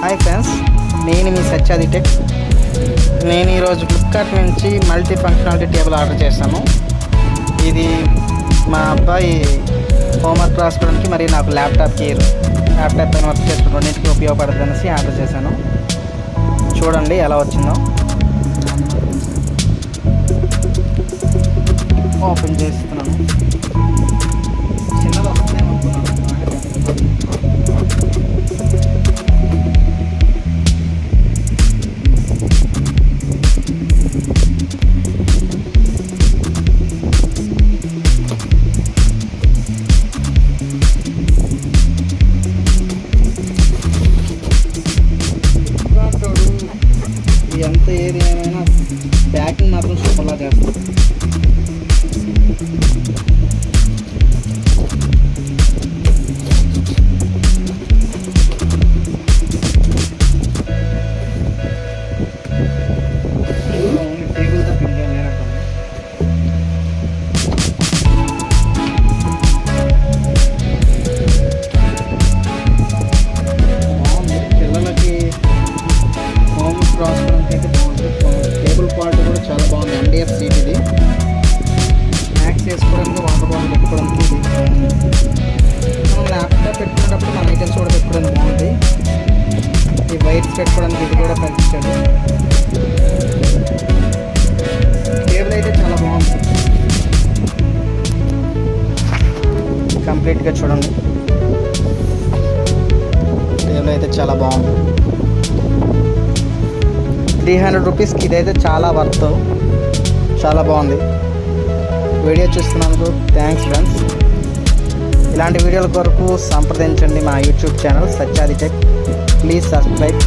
Hi friends, నేను మీ సత్యాది tech. నేను ఈరోజు ఫ్లిప్కార్ట్ నుంచి మల్టీ ఫంక్షనాలిటీ టేబుల్ ఆర్డర్ చేశాను. ఇది మా అబ్బాయి హోంవర్క్ రాసుకోవడానికి మరియు నాకు ల్యాప్టాప్ పైన వర్క్ చేసుకోవడానికి ఉపయోగపడుతుంది అనేసి ఆర్డర్ చేశాను. చూడండి ఎలా వచ్చిందో. ఓపెన్ చేస్తున్నాను. చిన్నది వస్తుందేమనుకున్నాను. ఎంత ఏది ఏమైనా ప్యాకింగ్ మాత్రం సూపర్లా చేస్తాం. టేబుల్తో పిల్లలు లేనట్టు పిల్లలకి హోంవర్క్ రాసుకోవడానికి అయితే బాగుంటుంది. టేబుల్ క్వాలిటీ కూడా చాలా బాగుంది. MDF సీట్ ఇది. స్నాక్స్ చేసుకోవడానికి, వాటర్ బాటిల్ పెట్టుకోవడానికి ఇది. మనం ల్యాప్టాప్ పెట్టుకునేటప్పుడు మన ఐటమ్స్ కూడా పెట్టుకోవడానికి బాగుంది. ఈ వైర్స్ పెట్టుకోవడానికి ఇది కూడా పంపించాడు. టేబుల్ అయితే చాలా బాగుంది. కంప్లీట్గా చూడండి. టేబుల్ అయితే చాలా బాగుంది. 300 రూపీస్కి ఇదైతే చాలా వర్త్. చాలా బాగుంది. వీడియో చూస్తున్నందుకు థ్యాంక్స్ ఫ్రెండ్స్. ఇలాంటి వీడియోల కొరకు సంప్రదించండి మా YouTube channel Satyadi tech. Please subscribe.